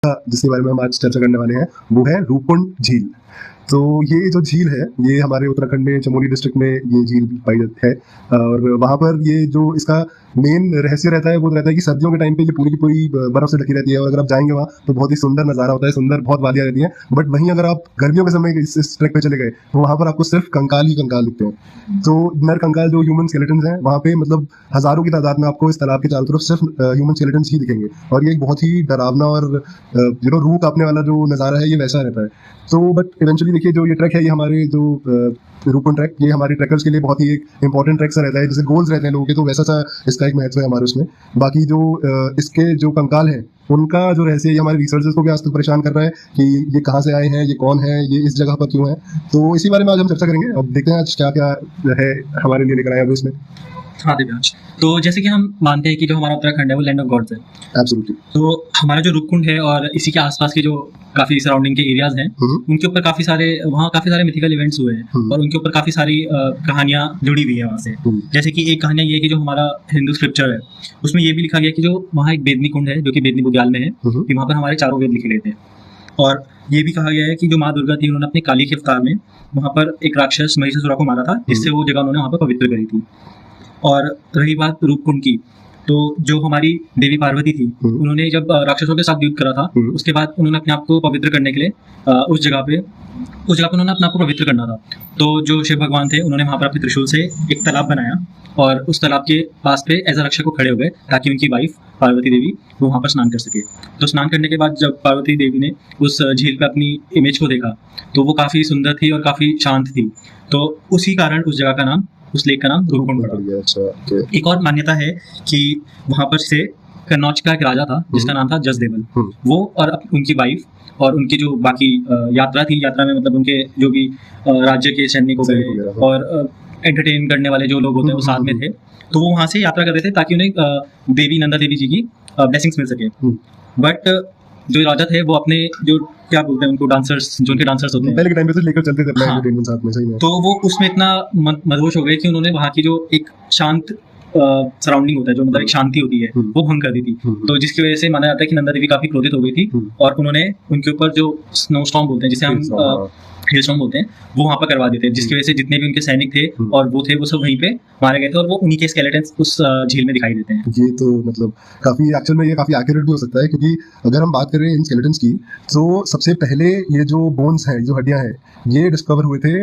जिसके बारे में हम आज चर्चा करने वाले हैं वो है रूपकुंड झील। तो ये जो झील है ये हमारे उत्तराखंड में चमोली डिस्ट्रिक्ट में ये झील पाई जाती है और वहाँ पर ये जो इसका मेन रहस्य रहता है वो रहता है कि सर्दियों के टाइम पे ये पूरी की पूरी बर्फ से ढकी रहती है और अगर आप जाएंगे वहाँ तो बहुत ही सुंदर नज़ारा होता है, सुंदर बहुत वादियाँ रहती हैं। बट वहीं अगर आप गर्मियों के समय इस ट्रैक पे चले गए तो वहाँ पर आपको सिर्फ कंकाल ही कंकाल दिखते हैं। तो नर कंकाल जो ह्यूमन स्केलेटन्स हैं वहाँ पे मतलब हज़ारों की तादाद में आपको इस तालाब के चारों तरफ सिर्फ ह्यूमन स्केलेटन्स ही दिखेंगे और ये एक बहुत ही डरावना और रूह कांपने वाला जो नज़ारा है ये वैसा रहता है। तो बट इवेंचुअली देखिए जो ये ट्रैक है ये हमारे जो रूपकुंड ट्रैक ये हमारे ट्रैकर्स के लिए बहुत ही एक इंपॉर्टेंट ट्रैक सा रहता है, जैसे गोल्स रहते हैं लोगों के, तो वैसा सा इसका एक महत्व है हमारे उसमें। बाकी जो इसके जो कंकाल हैं उनका जो रहस्य ये हमारे रिसर्चर्स को भी आज तक परेशान कर रहा है कि ये कहाँ से आए हैं, ये कौन है, ये इस जगह पर क्यों है। तो इसी बारे में आज हम चर्चा करेंगे। अब देखते हैं आज क्या क्या है हमारे लिए लेकर आए अभी इसमें। हाँ दिव्यांश, तो जैसे कि हम मानते हैं कि जो हमारा उत्तराखंड है वो लैंड ऑफ गॉड्स है। एब्सोल्युटली। तो हमारा जो रूपकुंड है और इसी के आसपास के जो काफी सराउंडिंग के एरियाज हैं उनके ऊपर काफी सारे मिथिकल इवेंट्स हुए हैं और उनके ऊपर काफी सारी कहानियां जुड़ी हुई है वहाँ से। जैसे कि एक कहानियां ये है कि जो हमारा हिंदू स्क्रिप्चर है उसमें ये भी लिखा गया कि जो वहाँ एक बेदनी कुंड है जो कि बेदनी बुग्याल में है, कि वहाँ पर हमारे चारों वेद लिखे गए थे। और ये भी कहा गया है कि जो माँ दुर्गा थी उन्होंने अपने काली के अवतार में वहाँ पर एक राक्षस महिषासुर को मारा था, जिससे वो जगह उन्होंने वहाँ पर पवित्र करी थी। और रही बात रूपकुंड की, तो जो हमारी देवी पार्वती थी उन्होंने जब राक्षसों के साथ युद्ध करा था उसके बाद उन्होंने अपने आप को पवित्र करने के लिए उस जगह पे उन्होंने अपने आप को पवित्र करना था। तो जो शिव भगवान थे उन्होंने वहाँ पर अपने त्रिशूल से एक तालाब बनाया और उस तालाब के पास पे एज अ रक्षक को खड़े हो गए ताकि उनकी वाइफ पार्वती देवी वो वहाँ पर स्नान कर सके। तो स्नान करने के बाद जब पार्वती देवी ने उस झील पे अपनी इमेज को देखा तो वो काफ़ी सुंदर थी और काफ़ी शांत थी। तो उसी कारण उस जगह का नाम, उस लेक का नाम रूपकुंड पड़ा। एक और मान्यता है कि वहाँ पर से कन्नौज का एक राजा था जिसका नाम था जसदेवल, वो और उनकी वाइफ और उनकी जो बाकी यात्रा थी, यात्रा में मतलब उनके जो भी राज्य के सैनिक हो गए और एंटरटेन करने वाले जो लोग होते हैं वो साथ में थे, तो वो वहाँ से यात्रा कर रहे थे ताकि उन्हें देवी नंदा देवी जी की ब्लेसिंग्स मिल सके। बट जो राजा थे वो अपने जो क्या बोलते हैं उनको डांसर्स, जो उनके डांसर्स होते हैं पहले के टाइम पे तो लेकर चलते थे अपना एंटरटेनमेंट साथ में, सही में। तो वो उसमें इतना मदहोश हो गए कि उन्होंने वहाँ की जो एक शांत सराउंडिंग होता है, जो मतलब एक शांति होती है, वो भंग कर दी थी। तो जिसकी वजह से माना जाता है कि नंदा देवी काफी क्रोधित हो गई थी और उन्होंने उनके ऊपर जो स्नो स्टॉर्म बोलते हैं, जिसे हम हिल स्टॉर्म बोलते हैं, वो वहाँ पर करवा देते हैं, जिसकी वजह से जितने भी उनके सैनिक थे और वो थे वो सब वहीं पे मारे गए थे और वो उन्हीं के स्केलेटन्स उस झील में दिखाई देते हैं। ये तो मतलब काफी एक्चुअल में ये काफी एक्यूरेट भी हो सकता है, क्योंकि अगर हम बात करें इन स्केलेटन्स की तो सबसे पहले ये जो बोन्स हैं, जो हड्डियां हैं, ये डिस्कवर हुए थे